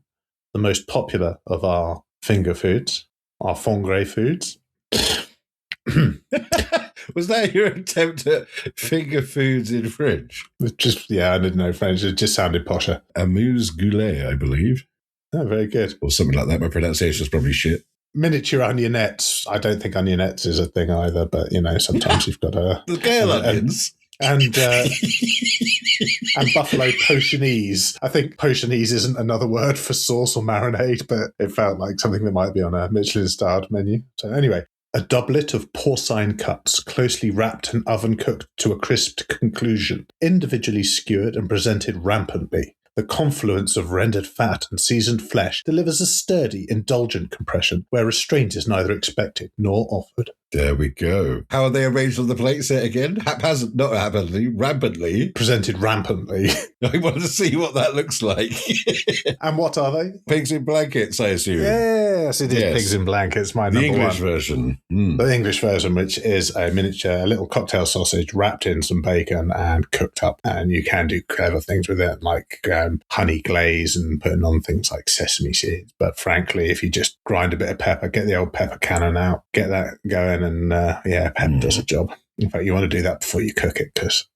The most popular of our finger foods, our fongre foods. Was that your attempt at finger foods in French? I didn't know French. It just sounded posher. Amuse-goulet, I believe. Oh, very good. Or something like that. My pronunciation is probably shit. Miniature onionettes. I don't think onionettes is a thing either, but, sometimes you've got a... The gale onions. And buffalo potionese. I think potionese isn't another word for sauce or marinade, but it felt like something that might be on a Michelin-starred menu. So anyway, a doublet of porcine cuts, closely wrapped and oven-cooked to a crisp conclusion, individually skewered and presented rampantly. The confluence of rendered fat and seasoned flesh delivers a sturdy, indulgent compression where restraint is neither expected nor offered. There we go. How are they arranged on the plate? Say it again. Not haphazardly, rampantly. Presented rampantly. I want to see what that looks like. And what are they? Pigs in blankets, I assume. Yes, it is pigs in blankets, my number one. The English version. The English version, which is a little cocktail sausage wrapped in some bacon and cooked up. And you can do clever things with it, like honey glaze and putting on things like sesame seeds. But frankly, if you just grind a bit of pepper, get the old pepper cannon out, get that going, and pepper does a job. In fact, you want to do that before you cook it because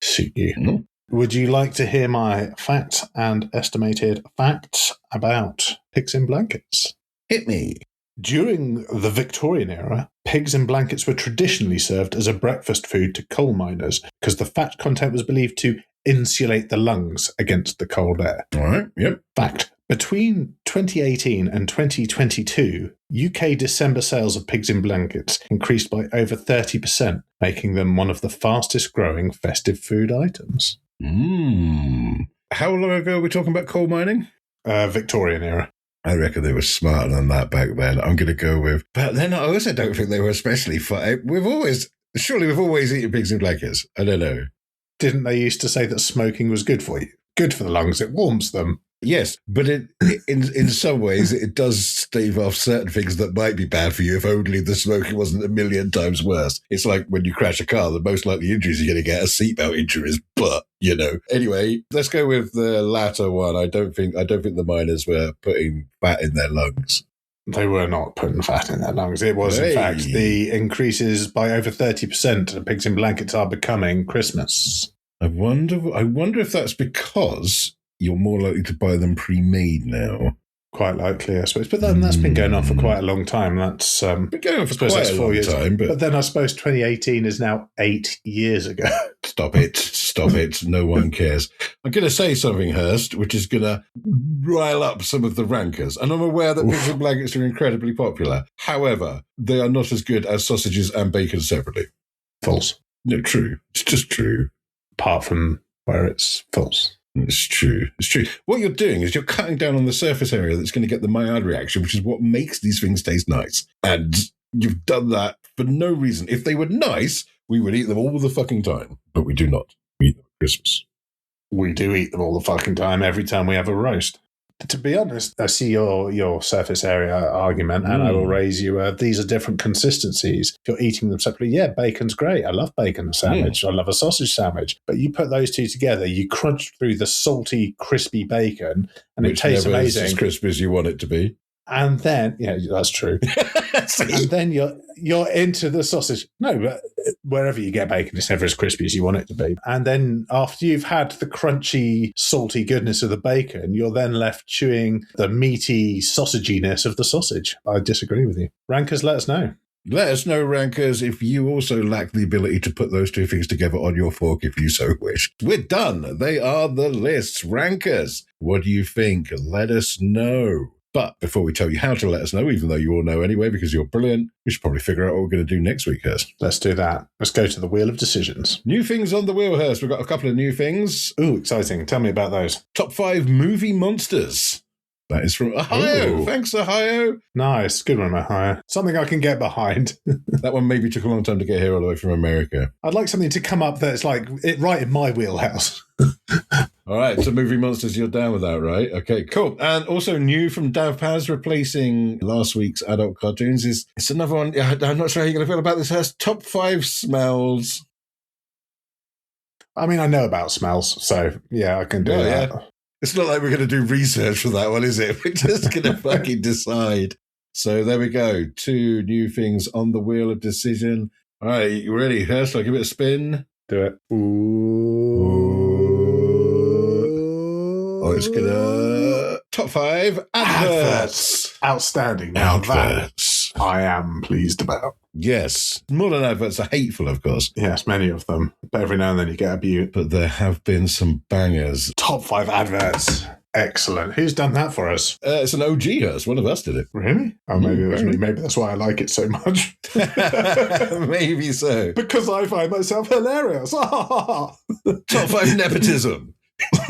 suit you. Would you like to hear my facts and estimated facts about pigs in blankets? Hit me. During the Victorian era, pigs in blankets were traditionally served as a breakfast food to coal miners because the fat content was believed to insulate the lungs against the cold air. All right, yep. Fact. Between 2018 and 2022, UK December sales of pigs in blankets increased by over 30%, making them one of the fastest growing festive food items. How long ago are we talking about coal mining? Victorian era. I reckon they were smarter than that back then. I'm going to go with... But then I also don't think they were especially fun. We've always eaten pigs in blankets. I don't know. Didn't they used to say that smoking was good for you? Good for the lungs. It warms them. Yes, but in some ways it does stave off certain things that might be bad for you if only the smoking wasn't a million times worse. It's like when you crash a car, the most likely injuries you're going to get are seatbelt injuries, but, Anyway, let's go with the latter one. I don't think the miners were putting fat in their lungs. They were not putting fat in their lungs. It was, in fact, the increases by over 30% of pigs in blankets are becoming Christmas. I wonder if that's because you're more likely to buy them pre-made now. Quite likely, I suppose. But then that's been going on for quite a long time. That's been going on for quite a long time. But then I suppose 2018 is now 8 years ago. Stop it. No one cares. I'm going to say something, Hurst, which is going to rile up some of the rankers. And I'm aware that pigs in blankets are incredibly popular. However, they are not as good as sausages and bacon separately. False. No, true. It's just true. Apart from where it's false. It's true. What you're doing is you're cutting down on the surface area that's going to get the Maillard reaction, which is what makes these things taste nice. And you've done that for no reason. If they were nice, we would eat them all the fucking time. But we do not. We eat them at Christmas. We do eat them all the fucking time every time we have a roast. To be honest, I see your surface area argument, and I will raise you, these are different consistencies. If you're eating them separately, bacon's great. I love bacon sandwich. I love a sausage sandwich. But you put those two together, you crunch through the salty, crispy bacon, and it tastes amazing. As crispy as you want it to be. And then, that's true. And then you're into the sausage. No, but wherever you get bacon, it's never as crispy as you want it to be. And then after you've had the crunchy, salty goodness of the bacon, you're then left chewing the meaty sausaginess of the sausage. I disagree with you. Rankers, let us know. Let us know, rankers, if you also lack the ability to put those two things together on your fork if you so wish. We're done. They are the lists. Rankers, what do you think? Let us know. But before we tell you how to let us know, even though you all know anyway because you're brilliant, we should probably figure out what we're going to do next week, Hurst. Let's do that. Let's go to the Wheel of Decisions. New things on the wheel, Hurst. We've got a couple of new things. Ooh, exciting. Tell me about those. Top 5 movie monsters. That is from Ohio. Ooh. Thanks, Ohio. Nice. Good one, Ohio. Something I can get behind. That one maybe took a long time to get here all the way from America. I'd like something to come up that's like it right in my wheelhouse. All right, so movie monsters, you're down with that, right? Okay, cool. And also new from Dav Paz, replacing last wee's adult cartoons, it's another one. I'm not sure how you're going to feel about this. It has top 5 smells. I mean, I know about smells, so I can do that. Yeah. It's not like we're going to do research for that one, is it? We're just going to fucking decide. So there we go. 2 new things on the Wheel of Decision. All right, you ready, Hurst? I'll give it a spin. Do it. Ooh. Oh, it's going to... Top 5 adverts. Outstanding. Now Adverts. that I am pleased about. Yes. Modern adverts are hateful, of course. Yes, many of them. But every now and then you get a beaut. But there have been some bangers. Top 5 adverts. Excellent. Who's done that for us? It's an OG Hurst. One of us did it. Really? Oh, maybe it was me. Maybe that's why I like it so much. Maybe so. Because I find myself hilarious. Top 5 nepotism.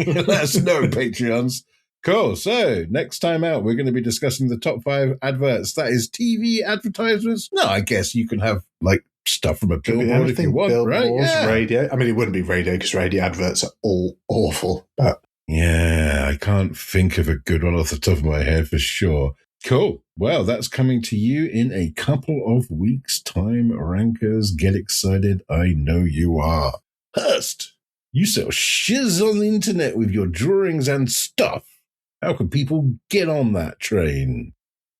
Let us know, Patreons. Cool. So, next time out, we're going to be discussing the top 5 adverts. That is TV advertisements. No, I guess you can have, like, stuff from a billboard if you want, right? Yeah. Radio. I mean, it wouldn't be radio because radio adverts are all awful. But yeah, I can't think of a good one off the top of my head for sure. Cool. Well, that's coming to you in a couple of weeks' time. Rankers, get excited. I know you are. Hurst, you sell shiz on the internet with your drawings and stuff. How can people get on that train?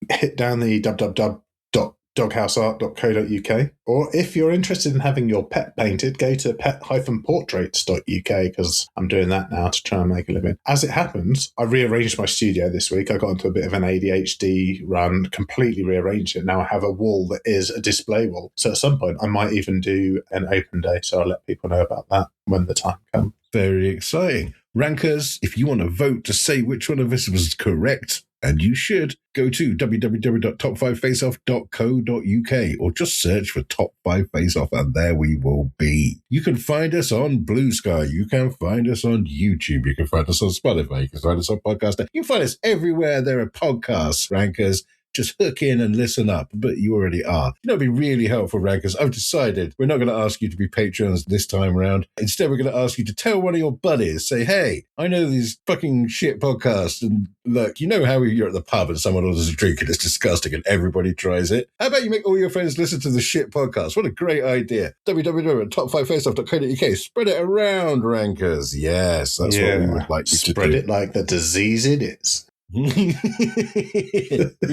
hit down the www.doghouseart.co.uk, or if you're interested in having your pet painted, go to pet-portraits.uk, because I'm doing that now to try and make a living. As it happens, I rearranged my studio this week. I got into a bit of an ADHD run, completely rearranged it. Now I have a wall that is a display wall. So at some point I might even do an open day, so I'll let people know about that when the time comes. Very exciting. Rankers, if you want to vote to say which one of us was correct, and you should, go to www.top5faceoff.co.uk or just search for Top 5 Face Off and there we will be. You can find us on Blue Sky. You can find us on YouTube. You can find us on Spotify. You can find us on Podcaster. You can find us everywhere there are podcasts, Rankers. Just hook in and listen up, but you already are. You know, it'd be really helpful, Rankers. I've decided we're not going to ask you to be patrons this time around. Instead, we're going to ask you to tell one of your buddies, say, hey, I know these fucking shit podcasts, and look, you know how you're at the pub and someone orders a drink and it's disgusting and everybody tries it? How about you make all your friends listen to the shit podcast? What a great idea. www.top5faceoff.co.uk. Spread it around, Rankers. Yes, that's what we would like you to do. Spread it like the disease it is. We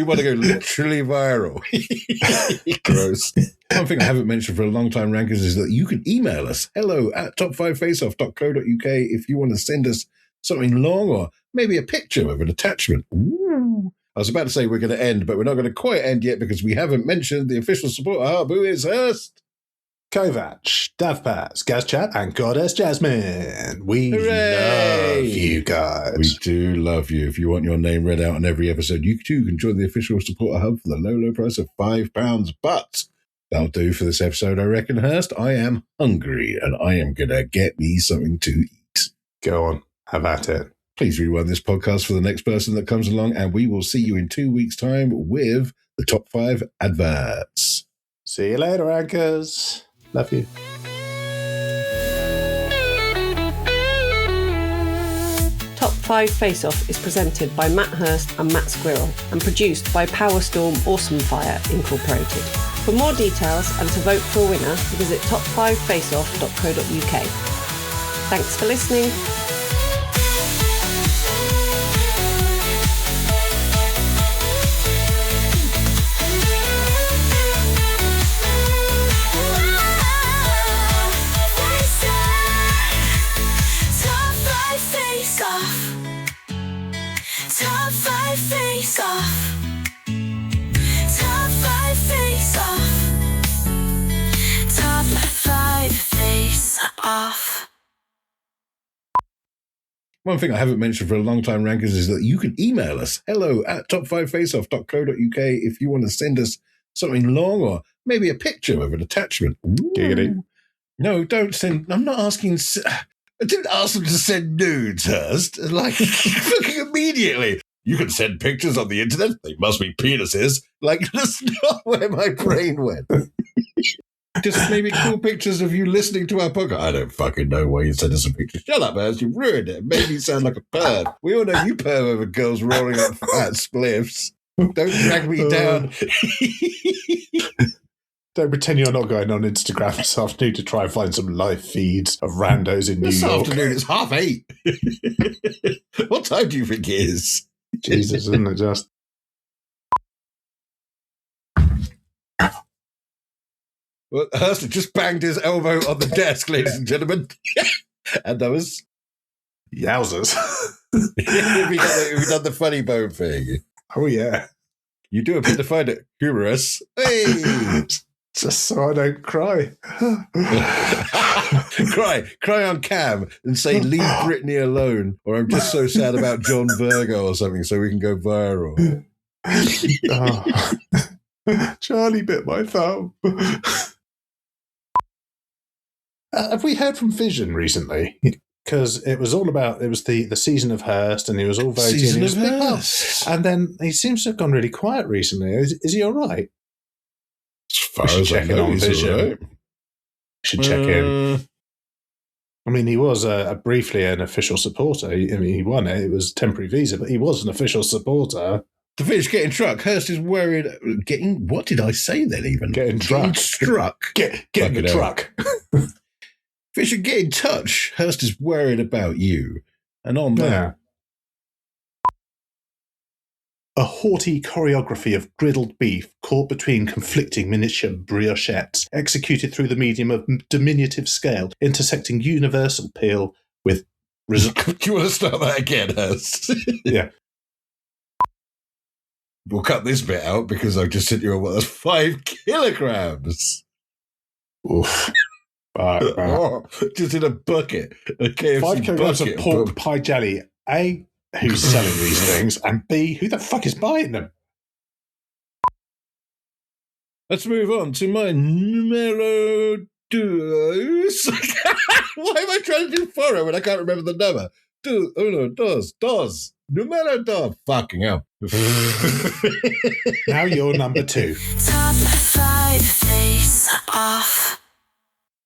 want to go literally viral. Gross. One thing I haven't mentioned for a long time, Rankers, is that you can email us, hello@top5faceoff.co.uk, if you want to send us something long or maybe a picture of an attachment. Ooh. I was about to say we're going to end, but we're not going to quite end yet because we haven't mentioned the official support hub, who is Hurst, Kovac, Davpaz, Gazchat, and Goddess Jasmine. We love you guys. We do love you. If you want your name read out on every episode, you too can join the official supporter hub for the low, low price of £5. But that'll do for this episode, I reckon, Hurst. I am hungry and I am going to get me something to eat. Go on, have at it. Please rewind this podcast for the next person that comes along, and we will see you in 2 weeks' time with the top 5 adverts. See you later, Anchors. Love you. Top 5 Face Off is presented by Matt Hurst and Matt Squirrell and produced by Powerstorm Awesomefire Incorporated. For more details and to vote for a winner, visit top5faceoff.co.uk. Thanks for listening. Top 5 Face Off. Top 5 Face Off. Top 5 Face Off. One thing I haven't mentioned for a long time, Rankers, is that you can email us, hello@top5faceoff.co.uk, if you want to send us something long or maybe a picture of an attachment. Giggity. No, don't send. I'm not asking. I didn't ask them to send nudes, Hurst. Like, fucking immediately. You can send pictures on the internet. They must be penises. Like, that's not where my brain went. Just maybe cool pictures of you listening to our podcast. I don't fucking know why you send us a picture. Shut up, Hurst. You ruined it. It made me sound like a perv. We all know you perv over girls rolling up fat spliffs. Don't drag me down. Don't pretend you're not going on Instagram this afternoon to try and find some live feeds of randos in New This York. afternoon, it's 8:30. What time do you think it is? Jesus, isn't it just? Well, Hurst just banged his elbow on the desk, ladies and gentlemen. And that was Yowzers. we done the funny bone thing. Oh, yeah. You do appear to find it humorous. Hey! Just so I don't cry. cry on cam and say, leave Brittany alone, or I'm just so sad about John Virgo or something, so we can go viral. Charlie bit my thumb. Have we heard from Vision recently? Because it was the season of Hurst, and he was all voting. Season of Hurst. And then he seems to have gone really quiet recently. Is he all right? As far as I know, he's all right. Should check in. I mean, he was briefly an official supporter. He won it. It was a temporary visa, but he was an official supporter. The fish getting struck. Hurst is worried. What did I say then even? Getting struck. Get in the truck. Fisher, get in touch. Hurst is worried about you. And on that. A haughty choreography of griddled beef caught between conflicting miniature briochettes, executed through the medium of diminutive scale, intersecting universal peel with... Do you want to start that again, Hurst? Yeah. We'll cut this bit out because I've just sent you on that's 5 kilograms. Oof. Just in a bucket. A KFC 5 kilograms bucket of pork pie jelly. A, who's selling these things? And B, who the fuck is buying them? Let's move on to my numero dos. Why am I trying to do foro when I can't remember the number? Dos. Numero dos. Fucking hell. Now you're number 2. Top 5 face off.